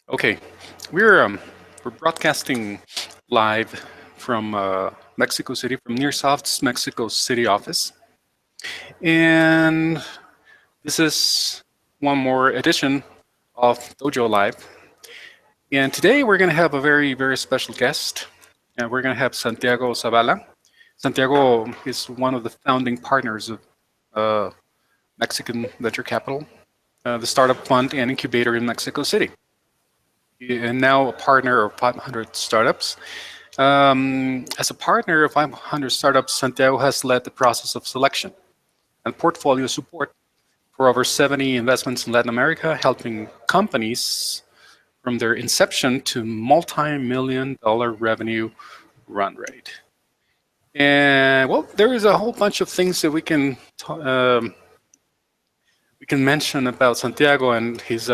Okay, we're broadcasting live from Mexico City, from Nearsoft's Mexico City office, and this is one more edition of Dojo Live. And today we're going to have a very special guest, and we're going to have Santiago Zavala. Santiago is one of the founding partners of uh, Mexican Venture Capital, the startup fund and incubator in Mexico City, and now a partner of 500 startups. As a partner of 500 startups, Santiago has led the process of selection and portfolio support for over 70 investments in Latin America, helping companies from their inception to multi-million-dollar revenue run rate. And well, there is a whole bunch of things that we can mention about Santiago and his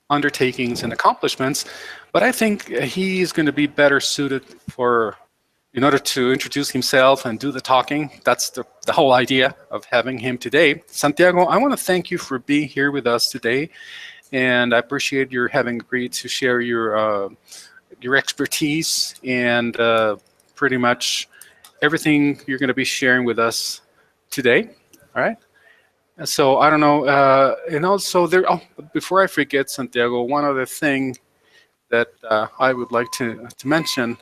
undertakings and accomplishments, but I think he is going to be better suited in order to introduce himself and do the talking. That's the whole idea of having him today. Santiago, I want to thank you for being here with us today, and I appreciate your having agreed to share your expertise and pretty much everything you're going to be sharing with us today. All right. So I don't know, and also there. Oh, before I forget, Santiago, one other thing that I would like to mention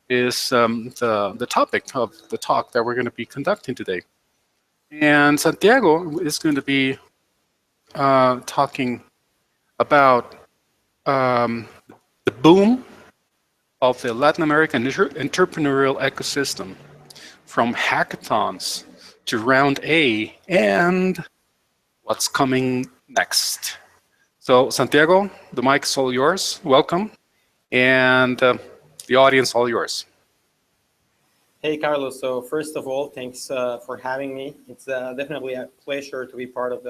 is the topic of the talk that we're going to be conducting today. And Santiago is going to be talking about the boom of the Latin American entrepreneurial ecosystem, from hackathons to Round A and what's coming next. So Santiago, the mic is all yours. Welcome. And the audience all yours. Hey, Carlos. So first of all, thanks for having me. It's definitely a pleasure to be part of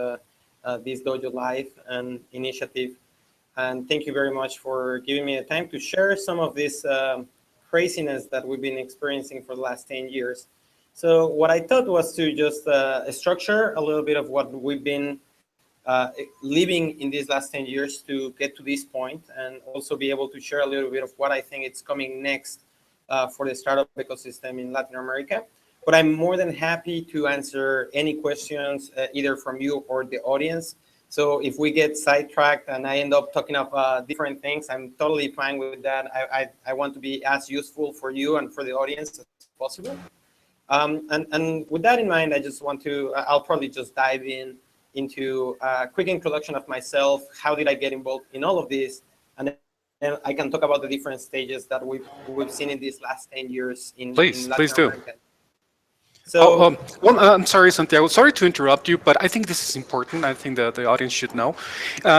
this Dojo Live and initiative. And thank you very much for giving me the time to share some of this craziness that we've been experiencing for the last 10 years. So what I thought was to just structure a little bit of what we've been living in these last 10 years to get to this point, and also be able to share a little bit of what I think is coming next for the startup ecosystem in Latin America. But I'm more than happy to answer any questions either from you or the audience. So if we get sidetracked and I end up talking of different things, I'm totally fine with that. I want to be as useful for you and for the audience as possible. And with that in mind, I just want to, I'll probably just dive into a quick introduction of myself. How did I get involved in all of this? And then I can talk about the different stages that we've seen in these last 10 years in Latin America. So, I'm sorry, Santiago. Sorry to interrupt you, but I think this is important. I think that the audience should know.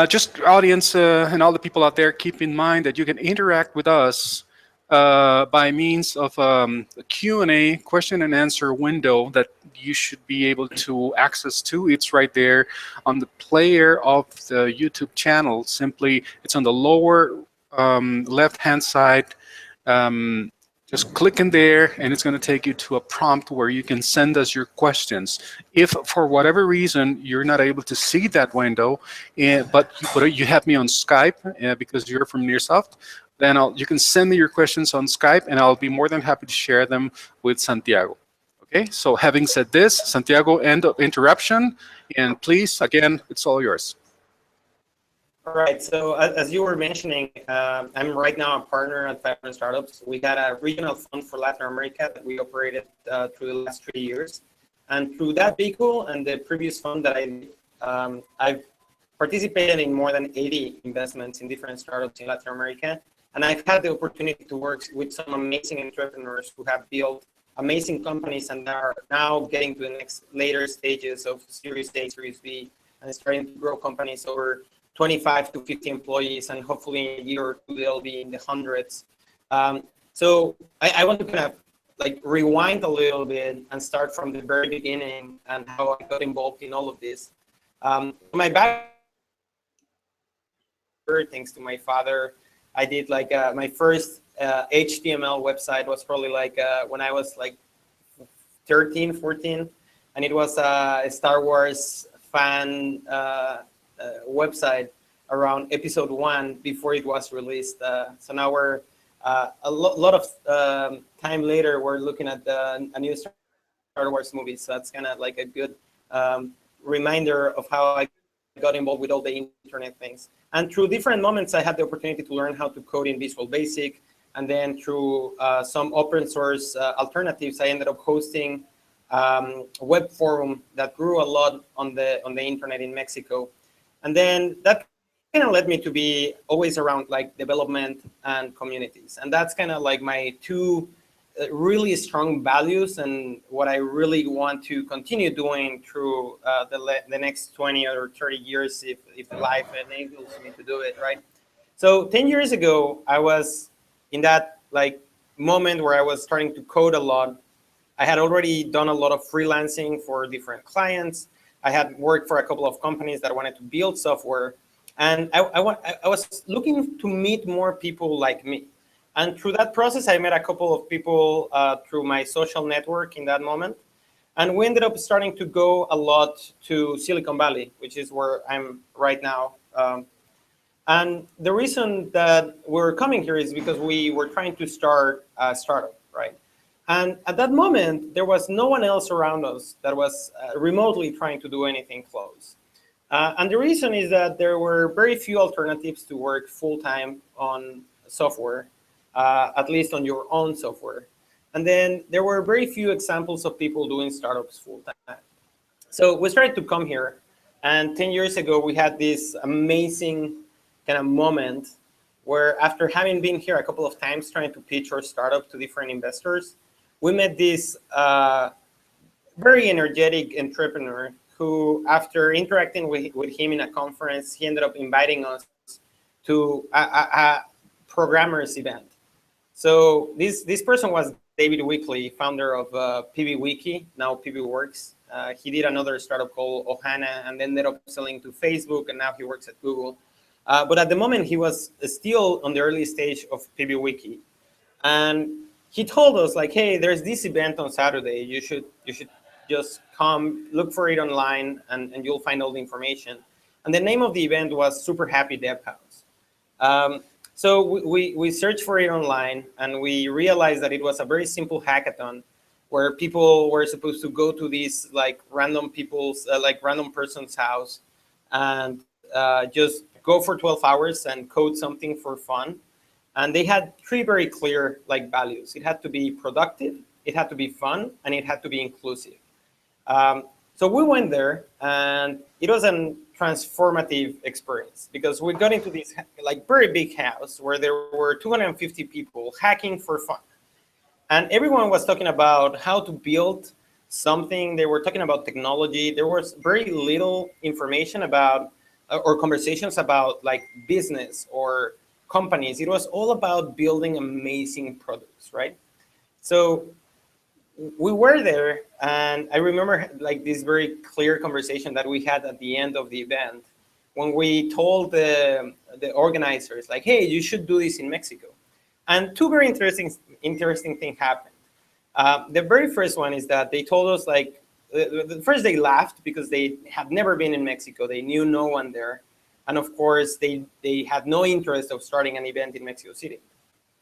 Just audience and all the people out there, keep in mind that you can interact with us by means of a Q&A, question and answer window that you should be able to access to. It's right there on the player of the YouTube channel. Simply, it's on the lower left-hand side. Just click in there and it's going to take you to a prompt where you can send us your questions. If for whatever reason you're not able to see that window, but you have me on Skype because you're from Nearsoft, then you can send me your questions on Skype and I'll be more than happy to share them with Santiago. Okay, so having said this, Santiago, end of interruption, and please, again, it's all yours. All right, so as you were mentioning, I'm right now a partner at 500 Startups. We had a regional fund for Latin America that we operated through the last 3 years. And through that vehicle and the previous fund that I've participated in more than 80 investments in different startups in Latin America. And I've had the opportunity to work with some amazing entrepreneurs who have built amazing companies and are now getting to the next later stages of Series A, Series B, and starting to grow companies over 25 to 50 employees, and hopefully in a year or two they'll be in the hundreds. So I want to kind of like rewind a little bit and start from the very beginning and how I got involved in all of this. My background, thanks to my father, I did like my first HTML website was probably like when I was like 13, 14, and it was a Star Wars fan website around episode 1 before it was released. So now we're a lot of time later, we're looking at a new Star Wars movie. So that's kind of like a good reminder of how I got involved with all the internet things. And through different moments, I had the opportunity to learn how to code in Visual Basic. And then through some open source alternatives, I ended up hosting a web forum that grew a lot on the internet in Mexico. And then that kind of led me to be always around like development and communities. And that's kind of like my two really strong values and what I really want to continue doing through the next 20 or 30 years if life enables me to do it, right? So 10 years ago, I was in that like moment where I was starting to code a lot. I had already done a lot of freelancing for different clients. I had worked for a couple of companies that wanted to build software. And I was looking to meet more people like me. And through that process, I met a couple of people through my social network in that moment. And we ended up starting to go a lot to Silicon Valley, which is where I'm right now. And the reason that we're coming here is because we were trying to start a startup, right? And at that moment, there was no one else around us that was remotely trying to do anything close. And the reason is that there were very few alternatives to work full-time on software, at least on your own software. And then there were very few examples of people doing startups full-time. So we started to come here. And 10 years ago, we had this amazing kind of moment where after having been here a couple of times trying to pitch our startup to different investors, we met this very energetic entrepreneur who, after interacting with him in a conference, he ended up inviting us to a programmers event. So this person was David Weekley, founder of PBWiki, now PBWorks. He did another startup called Ohana and ended up selling to Facebook, and now he works at Google. But at the moment, he was still on the early stage of PBWiki. And he told us, like, hey, there's this event on Saturday. You should just come, look for it online, and you'll find all the information. And the name of the event was Super Happy Dev House. So we searched for it online, and we realized that it was a very simple hackathon where people were supposed to go to these like random person's house and just go for 12 hours and code something for fun. And they had three very clear like values. It had to be productive, it had to be fun, and it had to be inclusive. So we went there, and it was a transformative experience because we got into this like very big house where there were 250 people hacking for fun. And everyone was talking about how to build something. They were talking about technology. There was very little information about or conversations about like business or companies. It was all about building amazing products, right? So we were there, and I remember like this very clear conversation that we had at the end of the event when we told the organizers, like, hey, you should do this in Mexico. And two very interesting things happened. The very first one is that they told us, like, the first they laughed because they had never been in Mexico. They knew no one there. And of course, they had no interest of starting an event in Mexico City.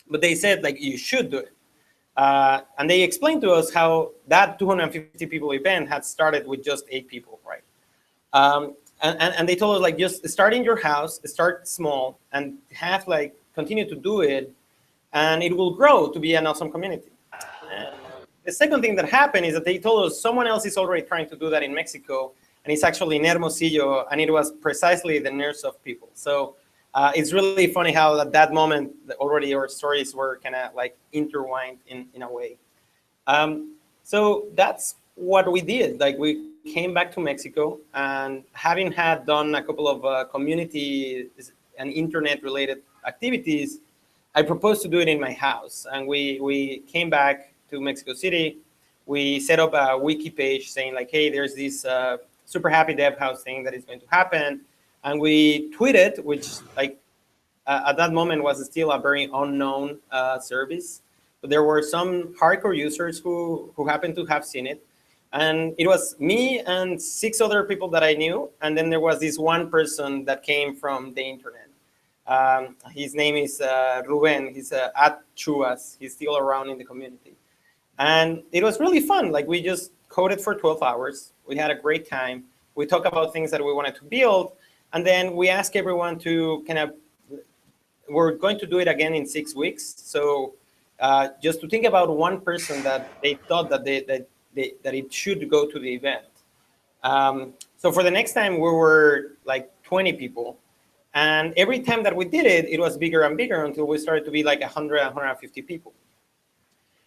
But they said, like, you should do it. And they explained to us how that 250 people event had started with just 8 people, right? And they told us, like, just start in your house, start small, and have, like, continue to do it, and it will grow to be an awesome community. The second thing that happened is that they told us someone else is already trying to do that in Mexico, and it's actually in Hermosillo, and it was precisely the Nearsoft people. So it's really funny how at that moment already our stories were kind of like intertwined in a way. So that's what we did. Like, we came back to Mexico, and having had done a couple of community and internet-related activities, I proposed to do it in my house. And we came back to Mexico City. We set up a wiki page saying, like, hey, there's this Super Happy Dev House thing that is going to happen. And we tweeted, which like at that moment was still a very unknown service. But there were some hardcore users who happened to have seen it. And it was me and 6 other people that I knew. And then there was this one person that came from the internet. His name is Ruben. He's at Chuas. He's still around in the community. And it was really fun. Like, we just coded for 12 hours. We had a great time. We talked about things that we wanted to build. And then we asked everyone to we're going to do it again in 6 weeks. So just to think about one person that they thought that it should go to the event. So for the next time, we were like 20 people. And every time that we did it, it was bigger and bigger until we started to be like 100, 150 people.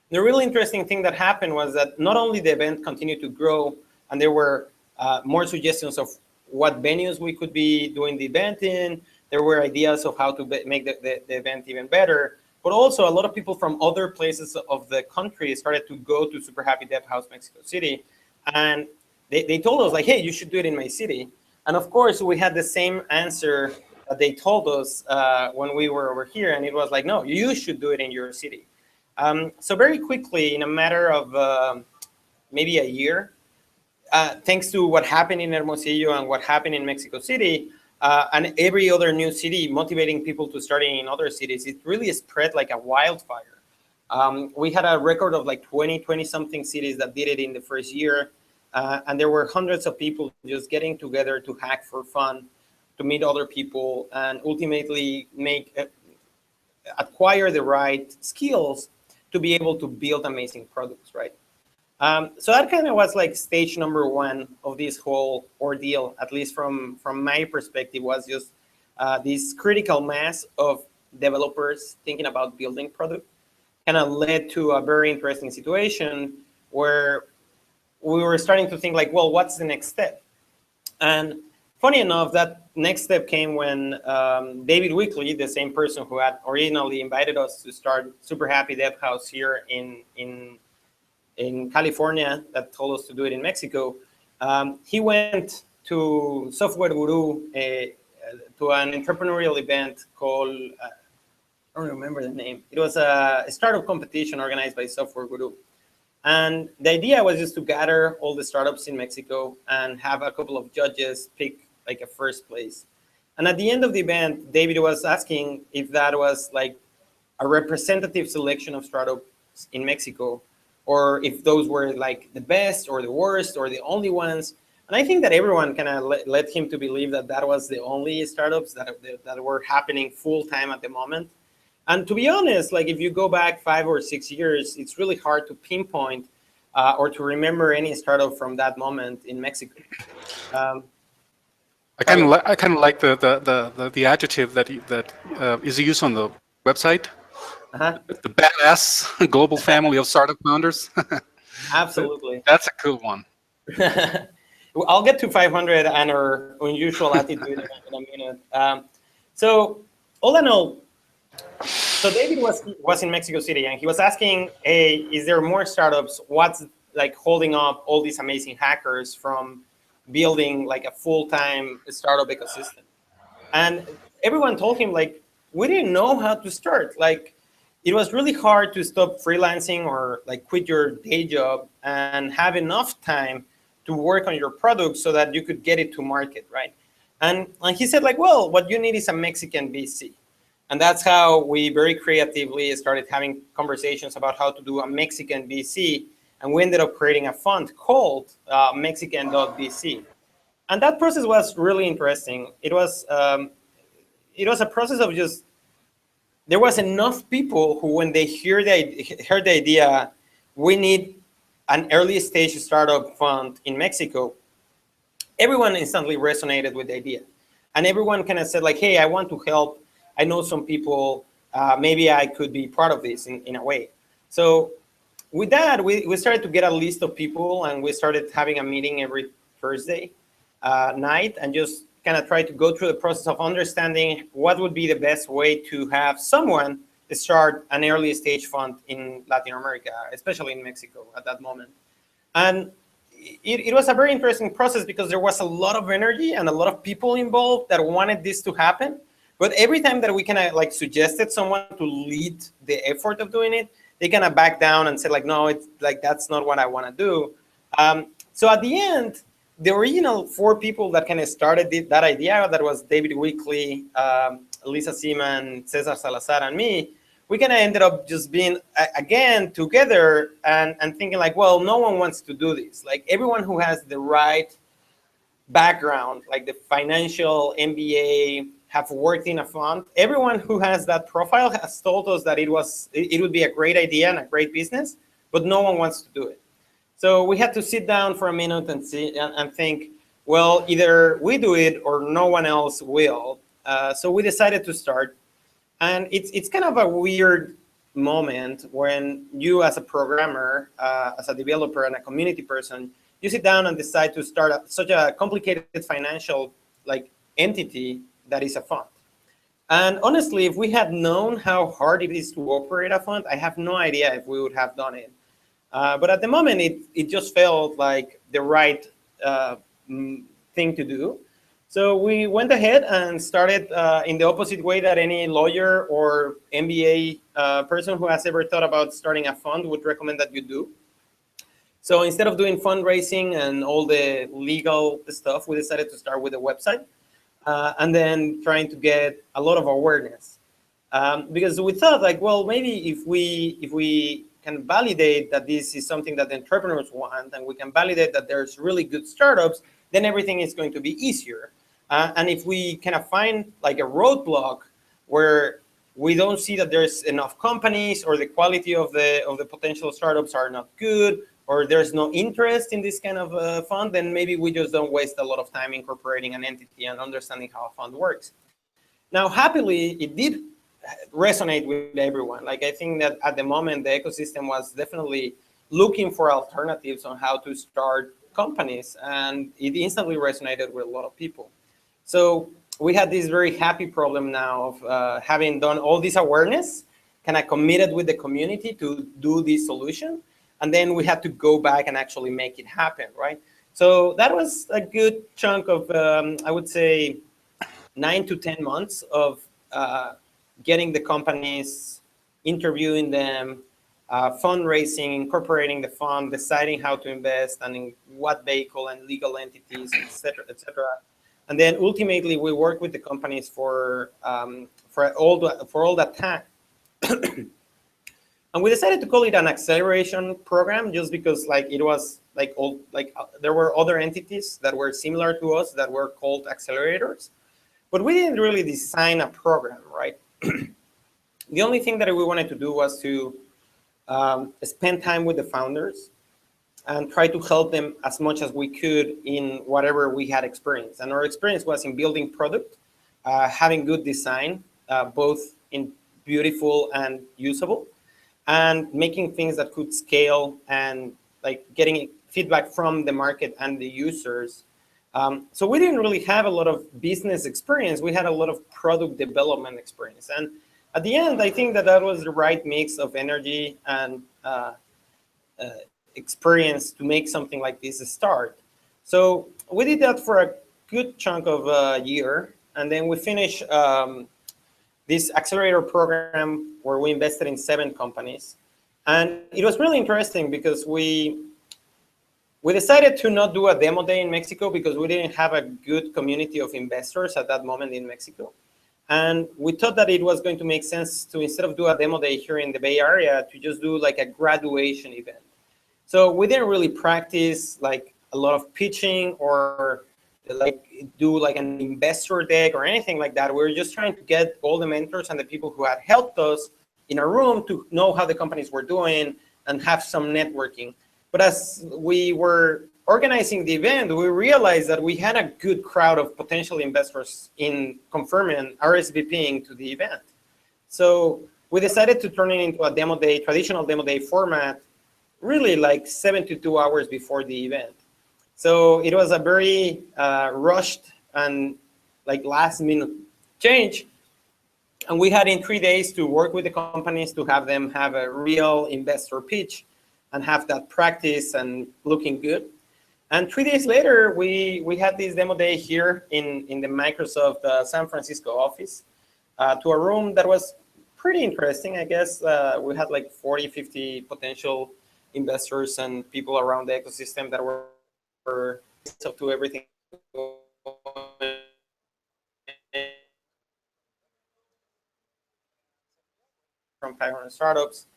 The really interesting thing that happened was that not only the event continued to grow, and there were more suggestions of what venues we could be doing the event in. There were ideas of how to make the event even better. But also, a lot of people from other places of the country started to go to Super Happy Dev House Mexico City. And they told us, like, hey, you should do it in my city. And of course, we had the same answer that they told us when we were over here. And it was like, no, you should do it in your city. So very quickly, in a matter of maybe a year, thanks to what happened in Hermosillo and what happened in Mexico City, and every other new city motivating people to start in other cities, it really spread like a wildfire. We had a record of like 20-something cities that did it in the first year. And there were hundreds of people just getting together to hack for fun, to meet other people, and ultimately acquire the right skills to be able to build amazing products, right? So that kind of was like stage number one of this whole ordeal, at least from my perspective, was just this critical mass of developers thinking about building product kind of led to a very interesting situation where we were starting to think like, well, what's the next step? And funny enough, that next step came when David Weekley, the same person who had originally invited us to start Super Happy Dev House here in California, that told us to do it in Mexico, he went to Software Guru, to an entrepreneurial event called, I don't remember the name. It was a startup competition organized by Software Guru. And the idea was just to gather all the startups in Mexico and have a couple of judges pick like a first place. And at the end of the event, David was asking if that was like a representative selection of startups in Mexico, or if those were like the best or the worst or the only ones. And I think that everyone kind of led him to believe that that was the only startups that were happening full time at the moment. And to be honest, like if you go back 5 or 6 years, it's really hard to pinpoint or to remember any startup from that moment in Mexico. I kind of like the adjective that is used on the website. The badass global family of startup founders. Absolutely. That's a cool one. I'll get to 500 and our unusual attitude in a minute. So all in all, so David was in Mexico City and he was asking, hey, is there more startups? What's like holding up all these amazing hackers from building like a full-time startup ecosystem? And everyone told him like, we didn't know how to start. Like, it was really hard to stop freelancing or like quit your day job and have enough time to work on your product so that you could get it to market, right? And he said like, well, what you need is a Mexican VC. And that's how we very creatively started having conversations about how to do a Mexican VC. And we ended up creating a fund called Mexican.VC. And that process was really interesting. It was a process of just, there was enough people who, when they heard the idea, we need an early stage startup fund in Mexico, everyone instantly resonated with the idea. And everyone kind of said like, hey, I want to help. I know some people, maybe I could be part of this in a way. So with that, we started to get a list of people and we started having a meeting every Thursday night and just kind of try to go through the process of understanding what would be the best way to have someone start an early stage fund in Latin America, especially in Mexico at that moment. And it was a very interesting process because there was a lot of energy and a lot of people involved that wanted this to happen. But every time that we kind of like suggested someone to lead the effort of doing it, they kind of back down and said like, no, it's like, that's not what I want to do. So at the end, the original 4 people that kind of started that idea, that was David Weekley, Lisa Seaman, Cesar Salazar, and me, we kind of ended up just being, again, together and thinking like, well, no one wants to do this. Like everyone who has the right background, like the financial MBA, have worked in a fund, everyone who has that profile has told us that it would be a great idea and a great business, but no one wants to do it. So we had to sit down for a minute and see and think, well, either we do it or no one else will. So we decided to start. And it's kind of a weird moment when you, as a programmer, as a developer and a community person, you sit down and decide to start such a complicated financial entity that is a fund. And honestly, if we had known how hard it is to operate a fund, I have no idea if we would have done it. But at the moment, it just felt like the right thing to do. So we went ahead and started in the opposite way that any lawyer or MBA person who has ever thought about starting a fund would recommend that you do. So instead of doing fundraising and all the legal stuff, we decided to start with a website and then trying to get a lot of awareness. Because we thought like, well, maybe if we can validate that this is something that the entrepreneurs want, and we can validate that there's really good startups, then everything is going to be easier. And if we kind of find like a roadblock where we don't see that there's enough companies, or the quality of the potential startups are not good, or there's no interest in this kind of fund, then maybe we just don't waste a lot of time incorporating an entity and understanding how a fund works. Now, happily, it did resonate with everyone. Like, I think that at the moment, the ecosystem was definitely looking for alternatives on how to start companies, and it instantly resonated with a lot of people. So we had this very happy problem now of having done all this awareness, kind of committed with the community to do this solution, and then we had to go back and actually make it happen, right? So that was a good chunk of, I would say, 9 to 10 months of getting the companies, interviewing them, fundraising, incorporating the fund, deciding how to invest and in what vehicle and legal entities, et cetera, et cetera. And then ultimately we work with the companies for all that time. And we decided to call it an acceleration program just because it was there were other entities that were similar to us that were called accelerators, but we didn't really design a program, right? The only thing that we wanted to do was to spend time with the founders and try to help them as much as we could in whatever we had experienced. And our experience was in building product, having good design, both in beautiful and usable, and making things that could scale and getting feedback from the market and the users. So we didn't really have a lot of business experience. We had a lot of product development experience. And at the end, I think that was the right mix of energy and experience to make something like this start. So we did that for a good chunk of a year. And then we finished this accelerator program where we invested in 7 companies. And it was really interesting because we decided to not do a demo day in Mexico because we didn't have a good community of investors at that moment in Mexico. And we thought that it was going to make sense to, instead of do a demo day here in the Bay Area, to just do a graduation event. So we didn't really practice a lot of pitching or do an investor deck or anything like that. We were just trying to get all the mentors and the people who had helped us in a room to know how the companies were doing and have some networking. But as we were organizing the event, we realized that we had a good crowd of potential investors in confirming RSVPing to the event. So we decided to turn it into a demo day, traditional demo day format, really 72 hours before the event. So it was a very rushed and last minute change. And we had in 3 days to work with the companies to have them have a real investor pitch and have that practice and looking good. And 3 days later, we had this demo day here in the Microsoft San Francisco office to a room that was pretty interesting, I guess. We had 40, 50 potential investors and people around the ecosystem that were up to everything from 500 startups,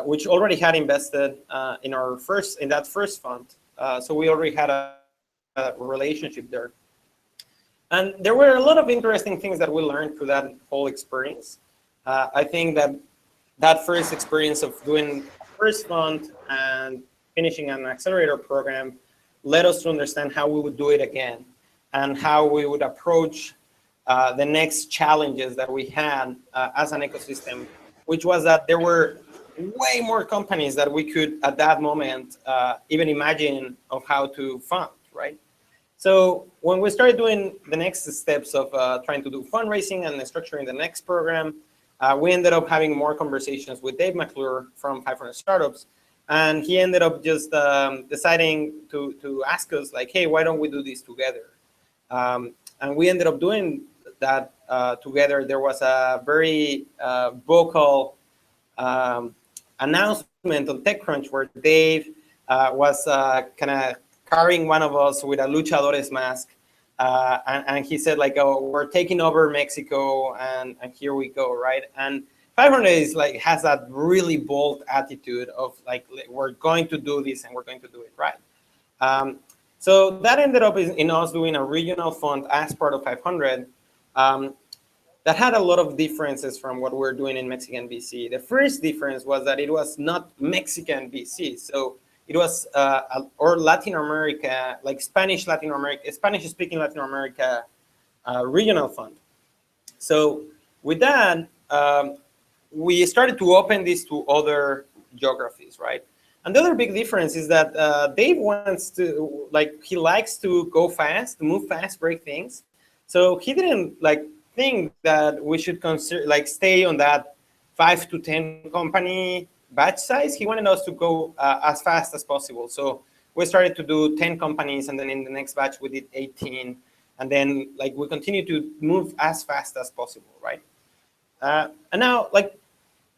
which already had invested in that first fund. So we already had a relationship there. And there were a lot of interesting things that we learned through that whole experience. I think that first experience of doing first fund and finishing an accelerator program led us to understand how we would do it again and how we would approach the next challenges that we had as an ecosystem, which was that there were way more companies that we could, at that moment, even imagine of how to fund, right? So when we started doing the next steps of trying to do fundraising and structuring the next program, we ended up having more conversations with Dave McClure from 500 Startups. And he ended up just deciding to ask us, like, hey, why don't we do this together? And we ended up doing that together. There was a very vocal announcement on TechCrunch where Dave was kind of carrying one of us with a luchadores mask. And he said, like, oh, we're taking over Mexico, and here we go, right? And 500 is like has that really bold attitude of like, we're going to do this and we're going to do it right. So that ended up in us doing a regional fund as part of 500 that had a lot of differences from what we're doing in Mexican VC. The first difference was that it was not Mexican VC. So it was, or Latin America, like Spanish-speaking Latin America regional fund. So with that, we started to open this to other geographies, right? And the other big difference is that Dave wants to, like, he likes to go fast, move fast, break things. So he didn't like think that we should consider, like, stay on that 5 to 10 company batch size. He wanted us to go as fast as possible. So we started to do 10 companies, and then in the next batch we did 18, and then like we continue to move as fast as possible, right? And now, like,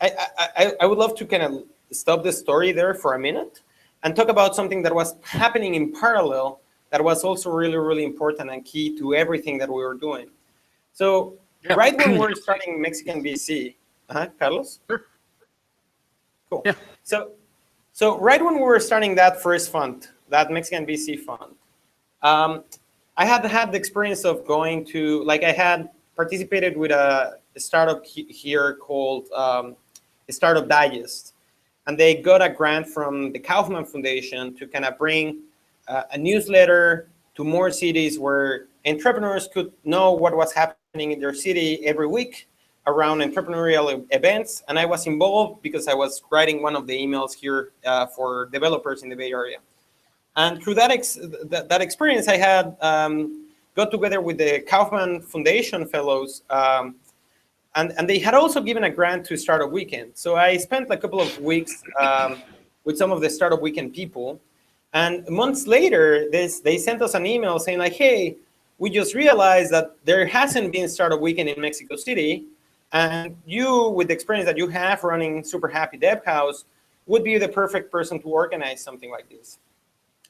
I would love to kind of stop the story there for a minute and talk about something that was happening in parallel that was also really, really important and key to everything that we were doing. So right when we were starting Mexican VC, Carlos? Sure. Cool. Yeah. So right when we were starting that first fund, that Mexican VC fund, I had the experience of going to, like, I had participated with a startup here called Startup Digest. And they got a grant from the Kaufman Foundation to kind of bring a newsletter to more cities where entrepreneurs could know what was happening in their city every week around entrepreneurial events. And I was involved because I was writing one of the emails here for developers in the Bay Area. And through that experience, I had got together with the Kaufman Foundation fellows, and they had also given a grant to Startup Weekend. So I spent a couple of weeks with some of the Startup Weekend people. And months later, they sent us an email saying, like, hey, we just realized that there hasn't been Startup Weekend in Mexico City. And you, with the experience that you have running Super Happy Dev House, would be the perfect person to organize something like this.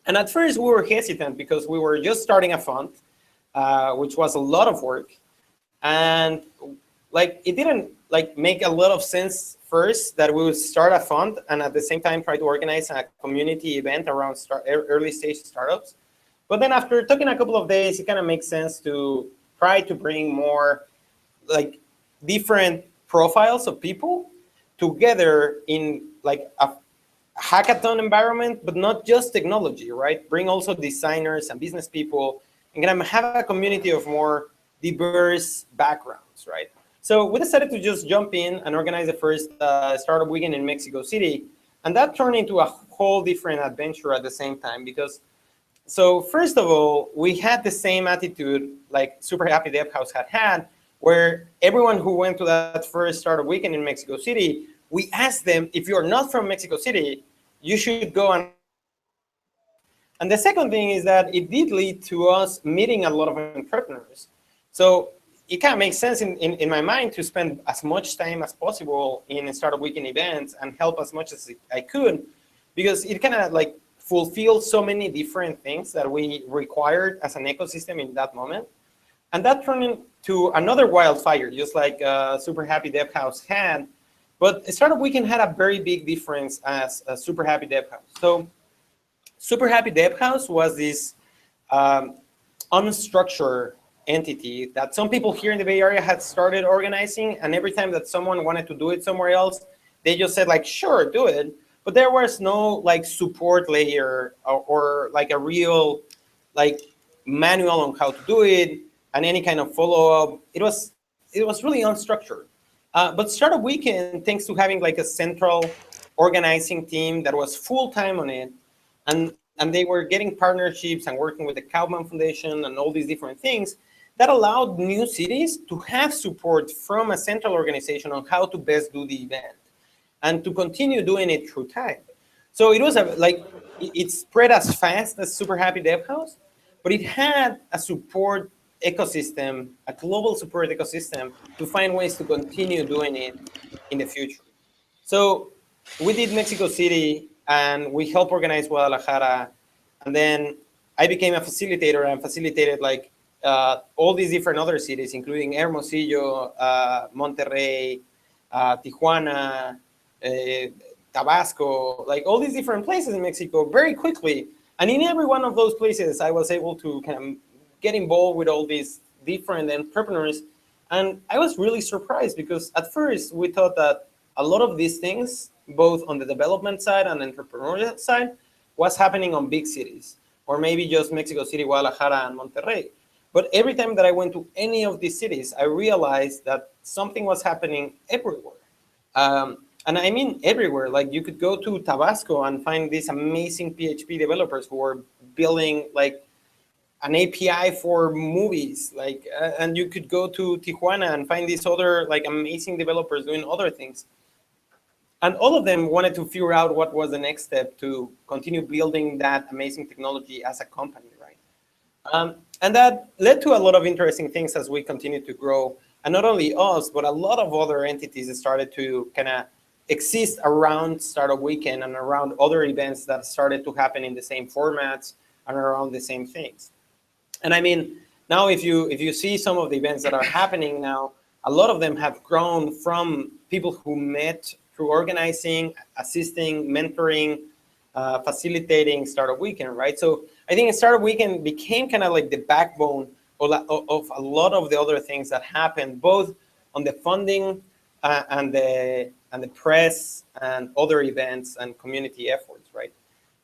And at first, we were hesitant because we were just starting a fund, which was a lot of work. And like, it didn't like make a lot of sense first that we would start a fund and at the same time try to organize a community event around early stage startups. But then after talking a couple of days, it kind of makes sense to try to bring more like different profiles of people together in like a hackathon environment, but not just technology, right? Bring also designers and business people and kind of have a community of more diverse backgrounds, right? So we decided to just jump in and organize the first Startup Weekend in Mexico City. And that turned into a whole different adventure at the same time because, so first of all, we had the same attitude like Super Happy Dev House had, where everyone who went to that first Startup Weekend in Mexico City, we asked them, if you're not from Mexico City, you should go. And the second thing is that it did lead to us meeting a lot of entrepreneurs. So it kind of makes sense in my mind to spend as much time as possible in Startup Weekend events and help as much as I could. because it kind of like fulfilled so many different things that we required as an ecosystem in that moment. And that turned into another wildfire, just like Super Happy Dev House had. But Startup Weekend had a very big difference as a Super Happy Dev House. So Super Happy Dev House was this unstructured entity that some people here in the Bay Area had started organizing, and every time that someone wanted to do it somewhere else, they just said like, sure, do it. But there was no like support layer or like a real like manual on how to do it and any kind of follow-up. It was really unstructured. But Startup Weekend, thanks to having like a central organizing team that was full-time on it, and they were getting partnerships and working with the Kaufman Foundation and all these different things, that allowed new cities to have support from a central organization on how to best do the event and to continue doing it through time. So it was it spread as fast as Super Happy Dev House, but it had a support ecosystem, a global support ecosystem to find ways to continue doing it in the future. So we did Mexico City and we helped organize Guadalajara. And then I became a facilitator and facilitated like all these different other cities, including Hermosillo, Monterrey, Tijuana, Tabasco, like all these different places in Mexico very quickly. And in every one of those places, I was able to kind of get involved with all these different entrepreneurs. And I was really surprised because at first we thought that a lot of these things, both on the development side and entrepreneurial side, was happening on big cities, or maybe just Mexico City, Guadalajara, and Monterrey. But every time that I went to any of these cities, I realized that something was happening everywhere. And I mean everywhere. Like you could go to Tabasco and find these amazing PHP developers who are building like an API for movies. Like, and you could go to Tijuana and find these other like amazing developers doing other things. And all of them wanted to figure out what was the next step to continue building that amazing technology as a company, right? And that led to a lot of interesting things as we continued to grow. And not only us, but a lot of other entities started to kind of exist around Startup Weekend and around other events that started to happen in the same formats and around the same things. And I mean, now if you see some of the events that are happening now, a lot of them have grown from people who met through organizing, assisting, mentoring, facilitating Startup Weekend, right? So I think Startup Weekend became kind of like the backbone of a lot of the other things that happened, both on the funding and the press and other events and community efforts, right?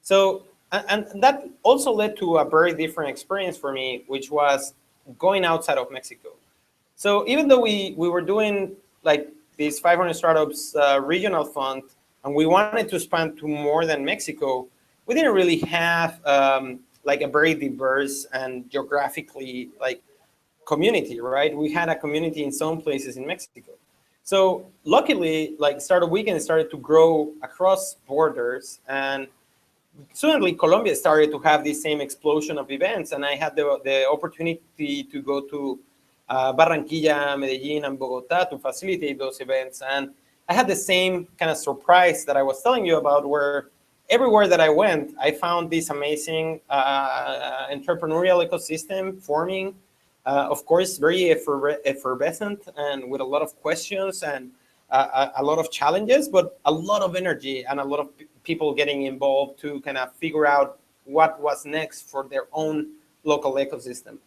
So, and that also led to a very different experience for me, which was going outside of Mexico. So even though we were doing like this 500 Startups regional fund, and we wanted to expand to more than Mexico, we didn't really have like a very diverse and geographically like community, right? We had a community in some places in Mexico. So luckily, like Startup Weekend started to grow across borders, and suddenly Colombia started to have the same explosion of events, and I had the opportunity to go to Barranquilla, Medellin, and Bogota to facilitate those events. And I had the same kind of surprise that I was telling you about, where everywhere that I went, I found this amazing entrepreneurial ecosystem forming. Of course, very effervescent and with a lot of questions and a lot of challenges, but a lot of energy and a lot of people getting involved to kind of figure out what was next for their own local ecosystem.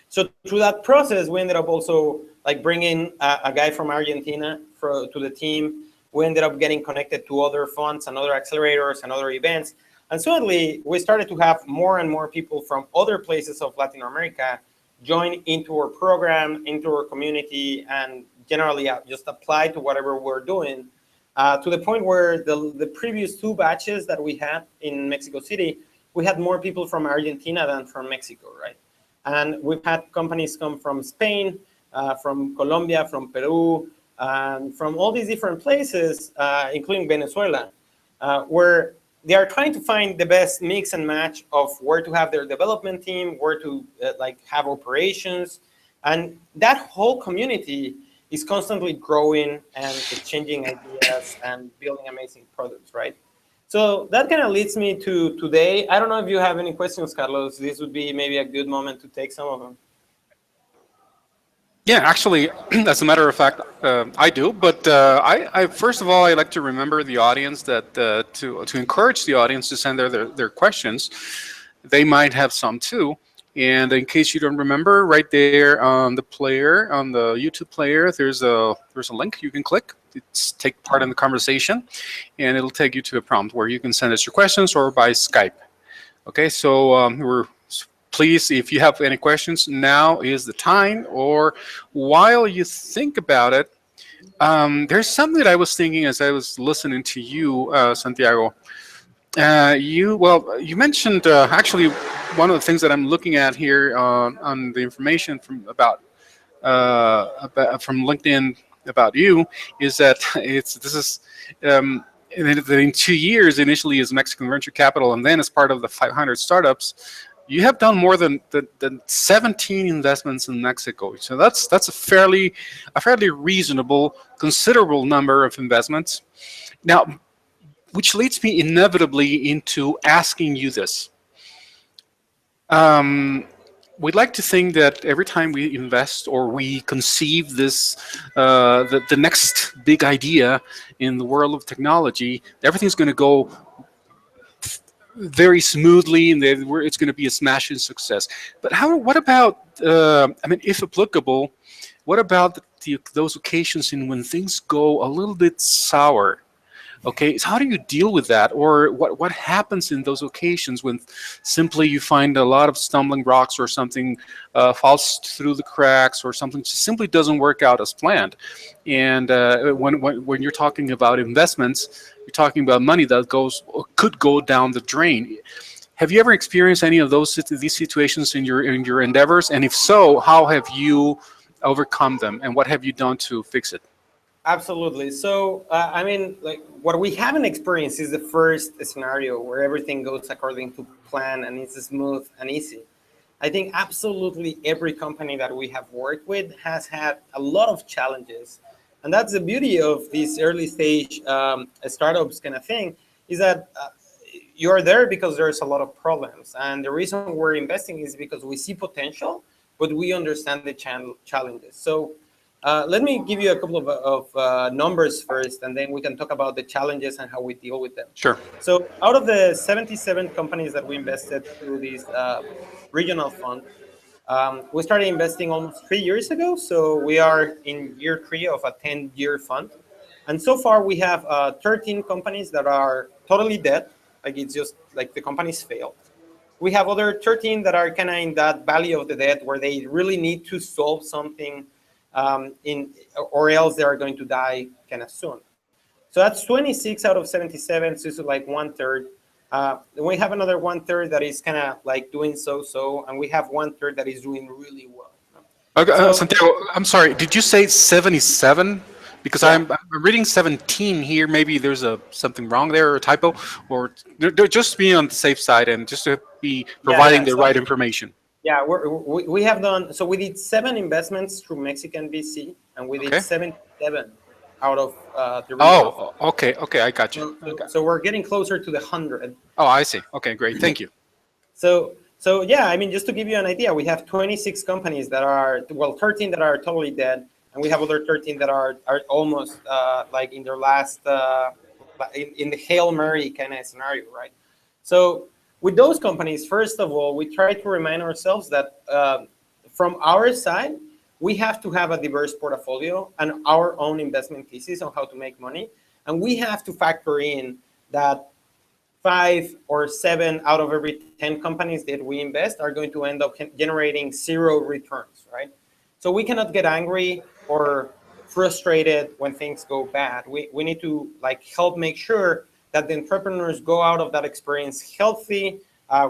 So through that process, we ended up also like bringing a guy from Argentina to the team. We ended up getting connected to other funds and other accelerators and other events. And suddenly we started to have more and more people from other places of Latin America join into our program, into our community, and generally just apply to whatever we're doing, to the point where the previous 2 batches that we had in Mexico City, we had more people from Argentina than from Mexico, right? And we've had companies come from Spain, from Colombia, from Peru, and from all these different places, including Venezuela, where they are trying to find the best mix and match of where to have their development team, where to like have operations. And that whole community is constantly growing and exchanging ideas and building amazing products, right? So that kind of leads me to today. I don't know if you have any questions, Carlos. This would be maybe a good moment to take some of them. Yeah, actually, as a matter of fact, I do. But I first of all, I like to remember the audience that to encourage the audience to send their questions. They might have some too. And in case you don't remember, right there on the player, on the YouTube player, there's a link you can click. It's take part in the conversation, and it'll take you to a prompt where you can send us your questions or by Skype. Okay, so we're please, if you have any questions, now is the time. Or while you think about it, there's something that I was thinking as I was listening to you, Santiago. You mentioned actually one of the things that I'm looking at here on the information from LinkedIn about you is that this is um, in 2 years initially as Mexican venture capital and then as part of the 500 startups. You have done more than 17 investments in Mexico, so that's a fairly reasonable, considerable number of investments. Now, which leads me inevitably into asking you this. Um, we'd like to think that every time we invest or we conceive the next big idea in the world of technology, everything's going to go very smoothly and it's going to be a smashing success. But what about, I mean, if applicable, what about those occasions in when things go a little bit sour? Okay, so how do you deal with that, or what happens in those occasions when simply you find a lot of stumbling blocks or something falls through the cracks or something just simply doesn't work out as planned? And when you're talking about investments, you're talking about money that could go down the drain. Have you ever experienced any of these situations in your endeavors? And if so, how have you overcome them, and what have you done to fix it? Absolutely. So, I mean, like what we haven't experienced is the first scenario where everything goes according to plan and it's smooth and easy. I think absolutely every company that we have worked with has had a lot of challenges. And that's the beauty of these early stage startups kind of thing is that you're there because there's a lot of problems. And the reason we're investing is because we see potential, but we understand the challenges. So let me give you a couple of numbers first, and then we can talk about the challenges and how we deal with them. Sure. So out of the 77 companies that we invested through this regional fund, we started investing almost 3 years ago. So we are in year 3 of a 10-year fund. And so far we have 13 companies that are totally dead. Like it's just like the companies failed. We have other 13 that are kind of in that valley of the dead where they really need to solve something or else they are going to die kind of soon. So that's 26 out of 77, so it's like 1/3. Then we have another 1/3 that is kind of like doing so, and we have 1/3 that is doing really well. Okay, So Santiago, I'm sorry. Did you say 77? Because yeah, I'm reading 17 here. Maybe there's something wrong there or a typo, or just be on the safe side and just to be yeah. providing the right information. Yeah, we have done, so we did 7 investments through Mexican VC, and we did Okay. 77 out of the regional fund. Oh, okay, okay. I got you. So we're getting closer to the 100. Oh, I see. Okay, great. Thank you. So yeah, I mean, just to give you an idea, we have 26 companies that are, well, 13 that are totally dead, and we have other 13 that are almost like in their last, in the Hail Mary kind of scenario, right? So with those companies, first of all, we try to remind ourselves that from our side, we have to have a diverse portfolio and our own investment thesis on how to make money. And we have to factor in that 5 or 7 out of every 10 companies that we invest are going to end up generating 0 returns, right? So we cannot get angry or frustrated when things go bad. We need to like help make sure that the entrepreneurs go out of that experience healthy,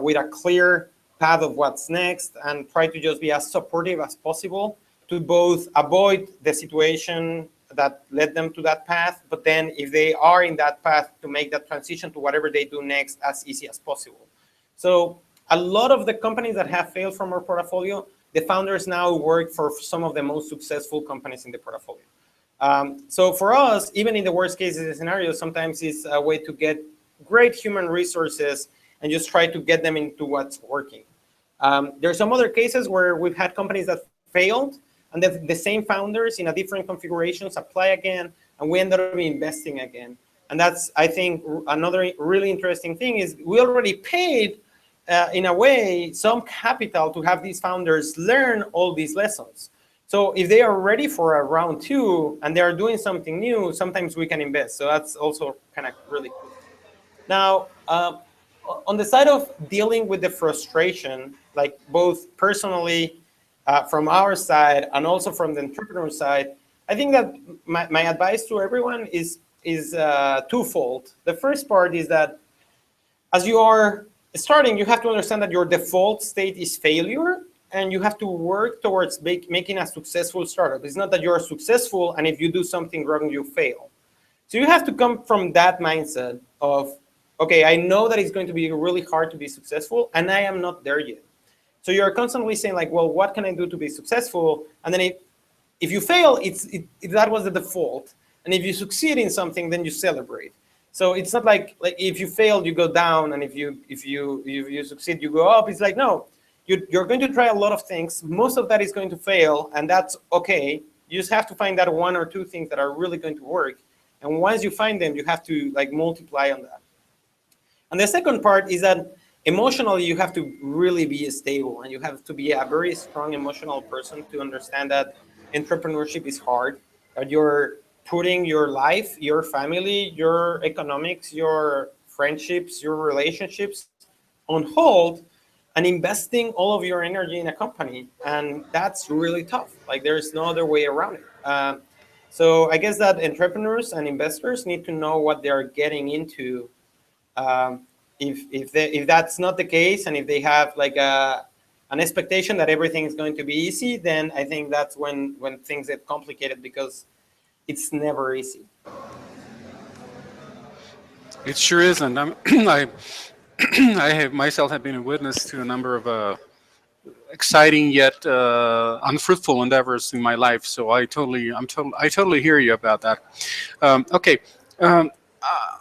with a clear path of what's next, and try to just be as supportive as possible to both avoid the situation that led them to that path, but then if they are in that path, to make that transition to whatever they do next as easy as possible. So a lot of the companies that have failed from our portfolio, the founders now work for some of the most successful companies in the portfolio. So for us, even in the worst case scenario, sometimes it's a way to get great human resources and just try to get them into what's working. There's some other cases where we've had companies that failed, and the same founders in a different configurations apply again, and we ended up investing again. And that's, I think, another really interesting thing is we already paid, in a way, some capital to have these founders learn all these lessons. So if they are ready for a round 2 and they are doing something new, sometimes we can invest. So that's also kind of really cool. Now, on the side of dealing with the frustration, like both personally from our side and also from the entrepreneur side, I think that my advice to everyone is twofold. The first part is that as you are starting, you have to understand that your default state is failure, and you have to work towards making a successful startup. It's not that you're successful, and if you do something wrong, you fail. So you have to come from that mindset of, okay, I know that it's going to be really hard to be successful, and I am not there yet. So you're constantly saying like, well, what can I do to be successful? And then if you fail, that was the default. And if you succeed in something, then you celebrate. So it's not like if you fail, you go down, and if you succeed, you go up. It's like, no, you're going to try a lot of things. Most of that is going to fail, and that's okay. You just have to find that 1 or 2 things that are really going to work. And once you find them, you have to like multiply on that. And the second part is that emotionally, you have to really be stable, and you have to be a very strong emotional person to understand that entrepreneurship is hard, that you're putting your life, your family, your economics, your friendships, your relationships on hold and investing all of your energy in a company. And that's really tough. Like there's no other way around it. So I guess that entrepreneurs and investors need to know what they're getting into. If that's not the case, and if they have like an expectation that everything is going to be easy, then I think that's when things get complicated, because it's never easy. It sure isn't. I have myself have been a witness to a number of exciting yet unfruitful endeavors in my life. So I totally hear you about that. Okay.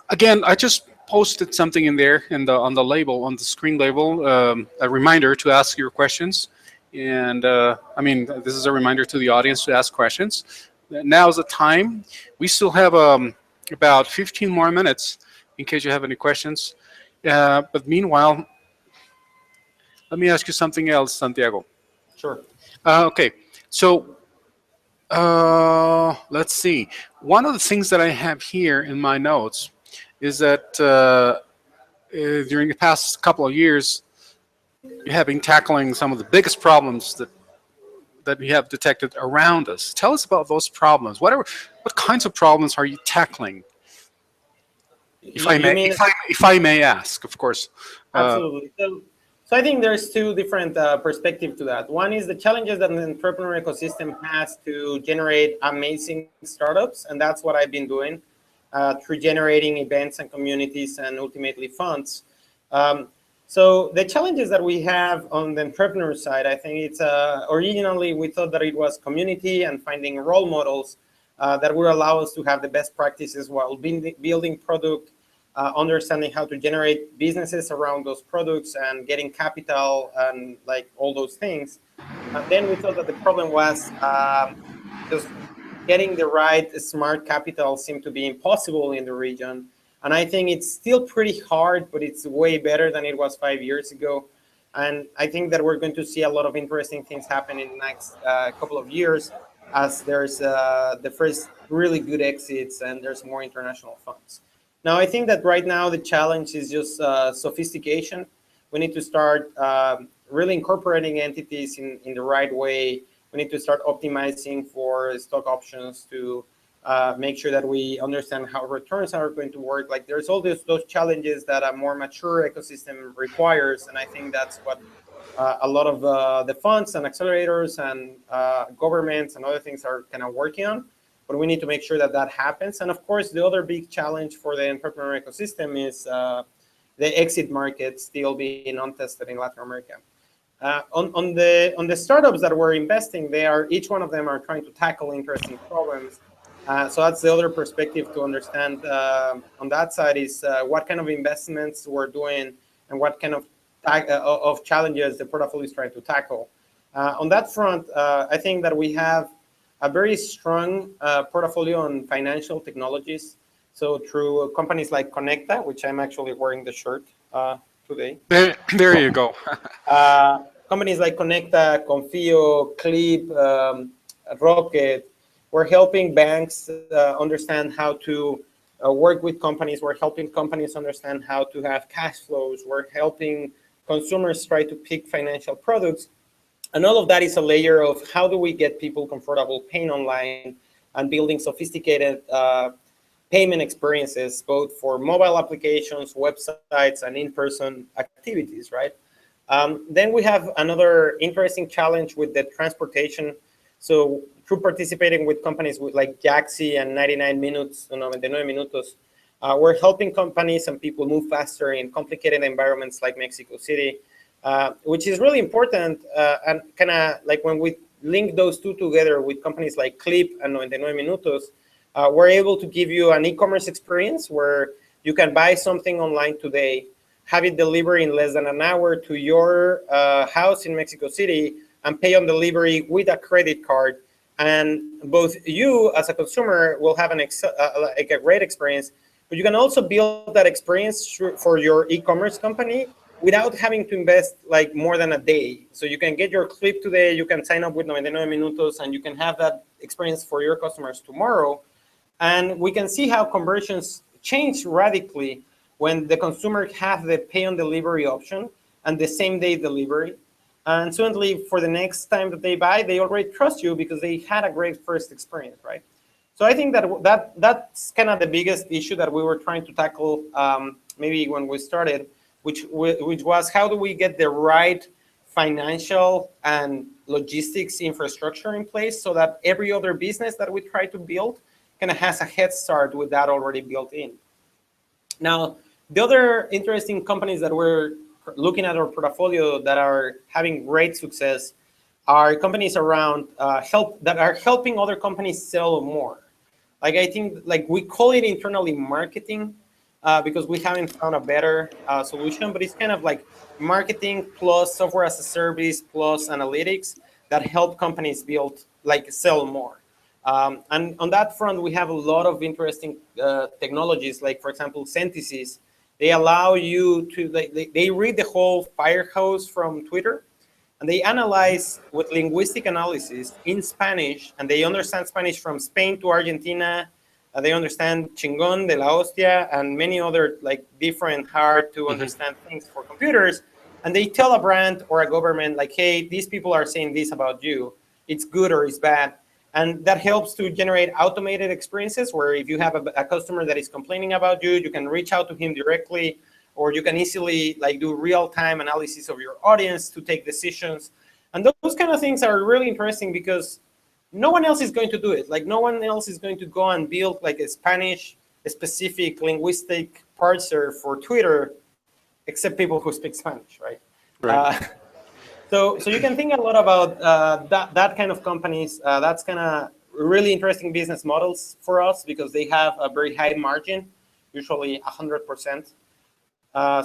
Again, I just posted something in there on the label, on the screen label, a reminder to ask your questions. And I mean, this is a reminder to the audience to ask questions. Now's the time. We still have about 15 more minutes in case you have any questions. But meanwhile, let me ask you something else, Santiago. Sure. Okay, so let's see. One of the things that I have here in my notes is that during the past couple of years, you have been tackling some of the biggest problems that we have detected around us. Tell us about those problems. What kinds of problems are you tackling? If I may ask, of course. Absolutely. So I think there's 2 different perspectives to that. One is the challenges that the entrepreneur ecosystem has to generate amazing startups, and that's what I've been doing through generating events and communities and ultimately funds. So the challenges that we have on the entrepreneur side, I think it's originally we thought that it was community and finding role models that would allow us to have the best practices while building product, understanding how to generate businesses around those products and getting capital and like all those things. And then we thought that the problem was just getting the right smart capital seemed to be impossible in the region. And I think it's still pretty hard, but it's way better than it was 5 years ago. And I think that we're going to see a lot of interesting things happen in the next couple of years, as there's the first really good exits and there's more international funds. Now, I think that right now the challenge is just sophistication. We need to start really incorporating entities in the right way. We need to start optimizing for stock options to make sure that we understand how returns are going to work. Like there's all those challenges that a more mature ecosystem requires. And I think that's what a lot of the funds and accelerators and governments and other things are kind of working on. But we need to make sure that that happens. And of course, the other big challenge for the entrepreneur ecosystem is the exit market still being untested in Latin America. On the startups that we're investing, each one of them are trying to tackle interesting problems. So that's the other perspective to understand on that side is what kind of investments we're doing and what kind of challenges the portfolio is trying to tackle. On that front, I think that we have a very strong portfolio on financial technologies. So through companies like Conecta, which I'm actually wearing the shirt today. There you go. Companies like Conecta, Confio, Clip, Rocket, we're helping banks understand how to work with companies. We're helping companies understand how to have cash flows. We're helping consumers try to pick financial products. And all of that is a layer of how do we get people comfortable paying online and building sophisticated payment experiences, both for mobile applications, websites, and in-person activities, right? Then we have another interesting challenge with the transportation. So through participating with companies like Jaxi and 99 Minutes, 99 Minutos, we're helping companies and people move faster in complicated environments like Mexico City, which is really important. And kind of like when we link those two together with companies like Clip and 99 Minutos, we're able to give you an e-commerce experience where you can buy something online today, have it delivered in less than an hour to your house in Mexico City, and pay on delivery with a credit card. And both you as a consumer will have like a great experience, but you can also build that experience for your e-commerce company without having to invest like more than a day. So you can get your Clip today, you can sign up with 99 Minutos, and you can have that experience for your customers tomorrow. And we can see how conversions change radically when the consumer have the pay on delivery option and the same day delivery. And certainly for the next time that they buy, they already trust you because they had a great first experience, right? So I think that's kind of the biggest issue that we were trying to tackle maybe when we started, which was how do we get the right financial and logistics infrastructure in place so that every other business that we try to build kind of has a head start with that already built in. Now, the other interesting companies that we're looking at our portfolio that are having great success are companies around that are helping other companies sell more. Like I think, like we call it internally marketing because we haven't found a better solution, but it's kind of like marketing plus software as a service plus analytics that help companies build, like sell more. And on that front, we have a lot of interesting technologies, like for example, Synthesis. They allow you to, they read the whole fire hose from Twitter, and they analyze with linguistic analysis in Spanish, and they understand Spanish from Spain to Argentina. They understand Chingon, de la Hostia, and many other like different hard to understand things for computers. And they tell a brand or a government like, hey, these people are saying this about you. It's good or it's bad. And that helps to generate automated experiences where if you have a customer that is complaining about you, you can reach out to him directly, or you can easily like do real-time analysis of your audience to take decisions. And those kind of things are really interesting because no one else is going to do it. Like no one else is going to go and build like a Spanish specific linguistic parser for Twitter, except people who speak Spanish, right? Right. So you can think a lot about that kind of companies. That's kind of really interesting business models for us because they have a very high margin, usually 100%.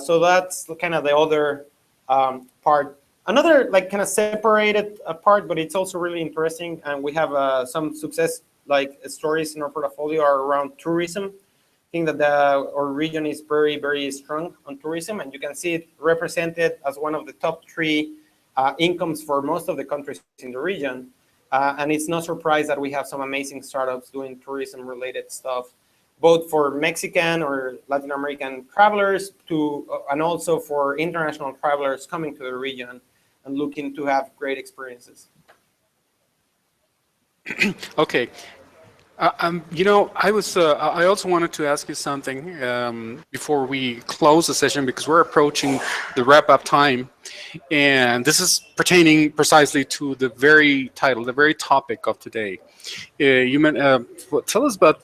So that's kind of the other part. Another like kind of separated part, but it's also really interesting. And we have some success like stories in our portfolio are around tourism. I think that our region is very, very strong on tourism, and you can see it represented as one of the top 3 incomes for most of the countries in the region. And it's no surprise that we have some amazing startups doing tourism related stuff, both for Mexican or Latin American travelers and also for international travelers coming to the region and looking to have great experiences. Okay. I also wanted to ask you something before we close the session because we're approaching the wrap-up time, and this is pertaining precisely to the very title, the very topic of today. Tell us about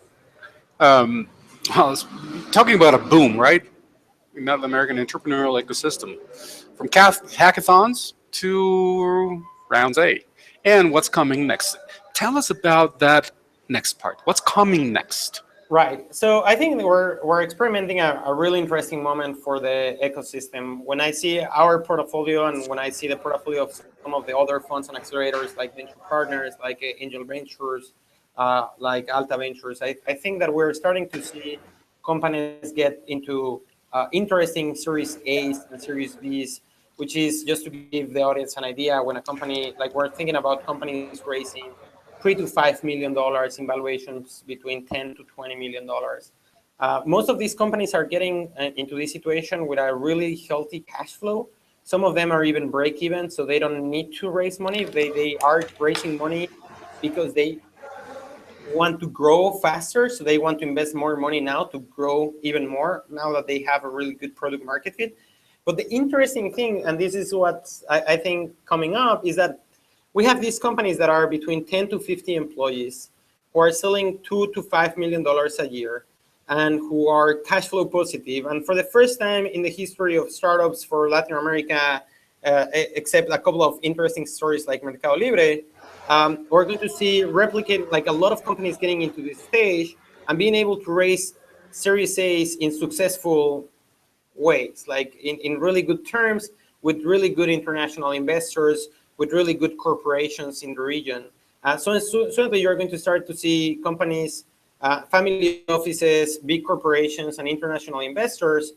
talking about a boom, right? In the American entrepreneurial ecosystem, from hackathons to rounds A, and what's coming next. Tell us about that next part? What's coming next? Right. So I think we're experimenting a really interesting moment for the ecosystem. When I see our portfolio and when I see the portfolio of some of the other funds and accelerators like venture partners, like Angel Ventures, like Alta Ventures, I think that we're starting to see companies get into interesting Series A's and Series B's, which is just to give the audience an idea. When a company, like we're thinking about companies raising $3 to $5 million in valuations between $10 to $20 million. Most of these companies are getting into this situation with a really healthy cash flow. Some of them are even break even, so they don't need to raise money. They are raising money because they want to grow faster, so they want to invest more money now to grow even more now that they have a really good product market fit. But the interesting thing, and this is what I think coming up, is that we have these companies that are between 10 to 50 employees who are selling $2 to $5 million a year and who are cash flow positive. And for the first time in the history of startups for Latin America, except a couple of interesting stories like Mercado Libre, we're going to see replicate like a lot of companies getting into this stage and being able to raise Series A's in successful ways, like in really good terms, with really good international investors, with really good corporations in the region. So certainly you're going to start to see companies, family offices, big corporations, and international investors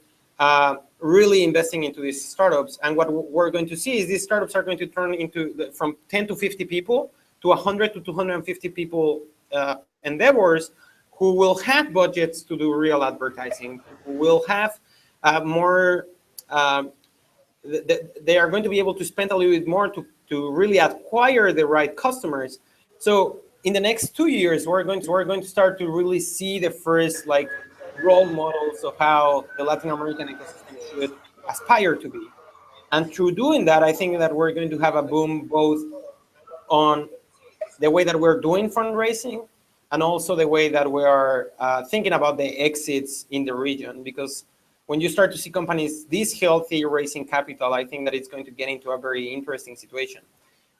really investing into these startups. And what we're going to see is these startups are going to turn into from 10 to 50 people to 100 to 250 people endeavors who will have budgets to do real advertising, who will have more, they are going to be able to spend a little bit more to really acquire the right customers. So in the next 2 years, we're going to start to really see the first like role models of how the Latin American ecosystem should aspire to be. And through doing that, I think that we're going to have a boom both on the way that we're doing fundraising and also the way that we are thinking about the exits in the region. Because when you start to see companies this healthy raising capital, I think that it's going to get into a very interesting situation.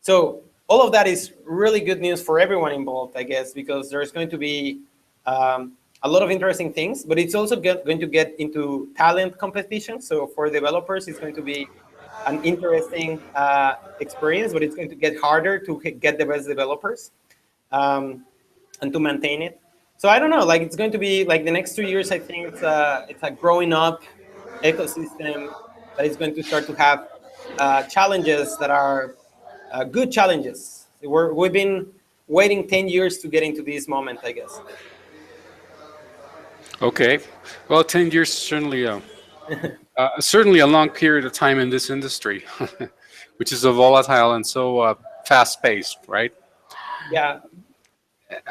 So all of that is really good news for everyone involved, I guess, because there's going to be a lot of interesting things, but it's also going to get into talent competition. So for developers, it's going to be an interesting experience, but it's going to get harder to get the best developers and to maintain it. So I don't know, like it's going to be like the next 2 years, I think it's a growing up ecosystem that is going to start to have challenges that are good challenges. We've been waiting 10 years to get into this moment, I guess. Okay, well, 10 years certainly a long period of time in this industry, which is so volatile and so fast-paced, right? Yeah.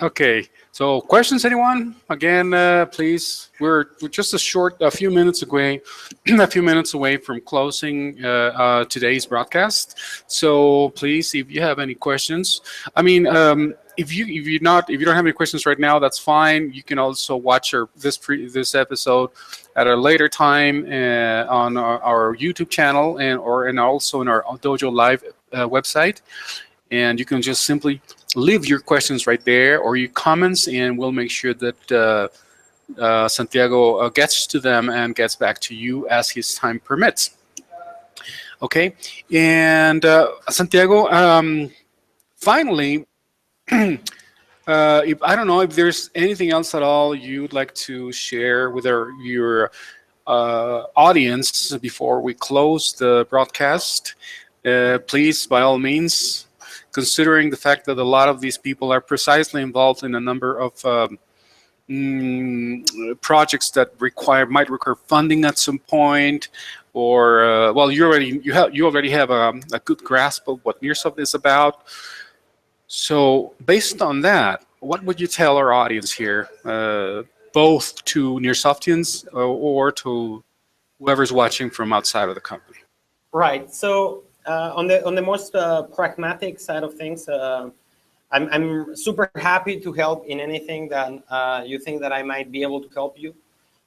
Okay, so questions, anyone? Again, please. We're just a few minutes away, a few minutes away from closing today's broadcast. So please, if you have any questions, I mean, if you don't have any questions right now, that's fine. You can also watch this episode at a later time on our YouTube channel and also in our DojoLIVE website. And you can just simply leave your questions right there or your comments, and we'll make sure that Santiago gets to them and gets back to you as his time permits. Okay, and Santiago, finally, if I don't know if there's anything else at all you'd like to share with your audience before we close the broadcast, please, by all means. Considering the fact that a lot of these people are precisely involved in a number of projects that might require funding at some point, or well, you already have a good grasp of what Nearsoft is about. So, based on that, what would you tell our audience here, both to Nearsoftians or to whoever's watching from outside of the company? Right. So on the most pragmatic side of things, I'm super happy to help in anything that you think that I might be able to help you.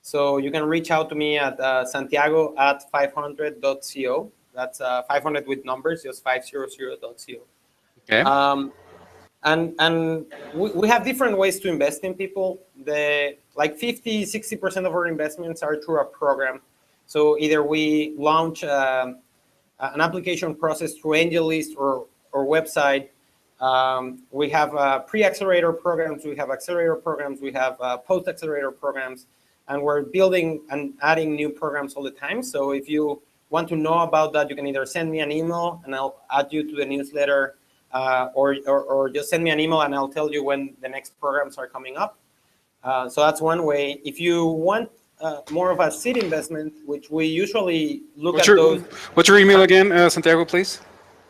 So you can reach out to me at Santiago@500.co. That's 500 with numbers, just 500.co. Okay. and we have different ways to invest in people. The like 50-60% of our investments are through a program. So either we launch an application process through AngelList or website. We have pre-accelerator programs, we have accelerator programs, we have post-accelerator programs, and we're building and adding new programs all the time. So if you want to know about that, you can either send me an email and I'll add you to the newsletter, or just send me an email and I'll tell you when the next programs are coming up. So that's one way. If you want more of a seed investment, which we usually look at those. What's your email again, Santiago, please?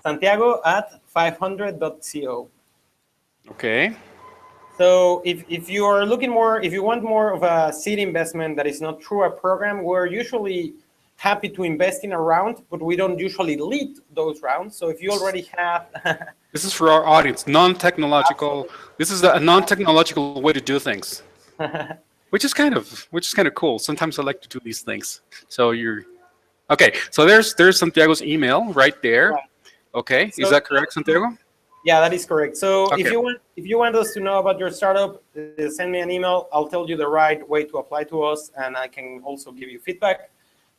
Santiago at 500.co. Okay. So if you are looking more, if you want more of a seed investment that is not through a program, we're usually happy to invest in a round, but we don't usually lead those rounds. So if you already have... This is for our audience, non-technological. This is a non-technological way to do things, which is kind of cool. Sometimes I like to do these things. So you're okay. So there's Santiago's email right there. Right. Okay, So, is that correct, Santiago? Yeah, that is correct. So Okay. if you want us to know about your startup, send me an email. I'll tell you the right way to apply to us, and I can also give you feedback.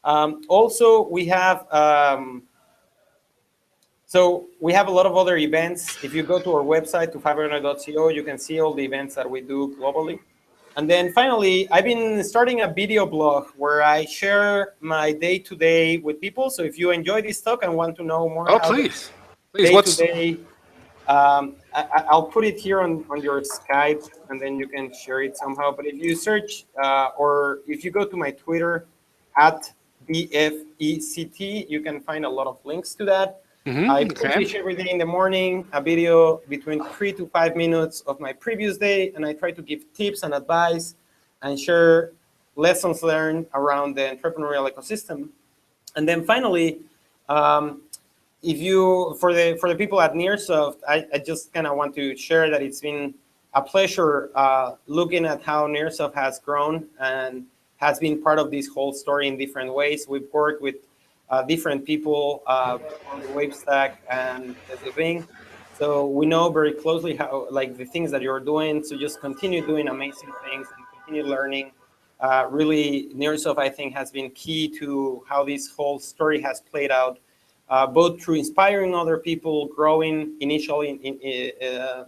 Also, we have we have a lot of other events. If you go to our website, to 500.co, you can see all the events that we do globally. And then finally, I've been starting a video blog where I share my day-to-day with people. So if you enjoy this talk and want to know more Oh, please. day-to-day, I'll put it here on your Skype, and then you can share it somehow. But if you search, or if you go to my Twitter, at BFECT, you can find a lot of links to that. I publish every day in the morning a video between 3 to 5 minutes of my previous day, and I try to give tips and advice and share lessons learned around the entrepreneurial ecosystem. And then finally, if you, for the people at Nearsoft, I just kind of want to share that it's been a pleasure looking at how Nearsoft has grown and has been part of this whole story in different ways. We've worked with different people on the wave stack and the thing. So we know very closely how, like, the things that you're doing. So just continue doing amazing things and continue learning. Really, Nearsoft, I think, has been key to how this whole story has played out, both through inspiring other people, growing initially in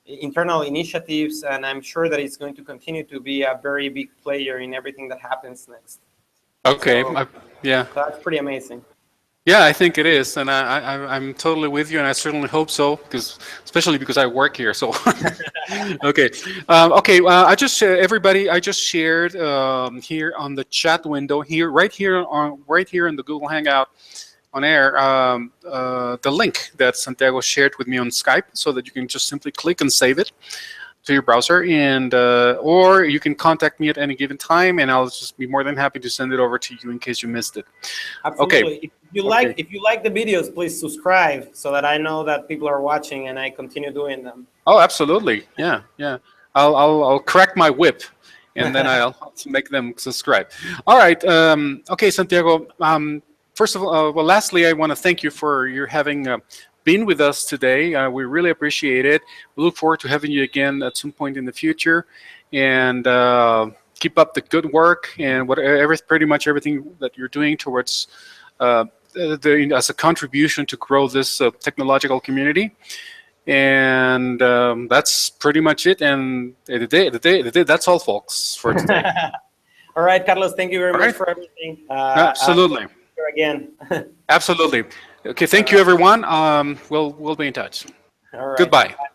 internal initiatives, and I'm sure that it's going to continue to be a very big player in everything that happens next. Okay. So, yeah. That's pretty amazing. Yeah, I think it is, and I'm totally with you, and I certainly hope so, especially because I work here. So, okay, I just shared here on the chat window right here in the Google Hangout on air the link that Santiago shared with me on Skype, so that you can just simply click and save it to your browser, and or you can contact me at any given time, and I'll just be more than happy to send it over to you in case you missed it. Absolutely. Okay. If you like the videos, please subscribe so that I know that people are watching and I continue doing them. Oh, absolutely. Yeah. I'll crack my whip, and then I'll make them subscribe. All right. Okay, Santiago. First of all, lastly, I want to thank you for your having been with us today. We really appreciate it. We look forward to having you again at some point in the future, and keep up the good work and pretty much everything that you're doing towards as a contribution to grow this technological community. And that's pretty much it. And that's all, folks, for today. All right, Carlos. Thank you very much for everything. Absolutely. Again. Absolutely. Okay. Thank you, everyone. We'll be in touch. All right. Goodbye. Bye.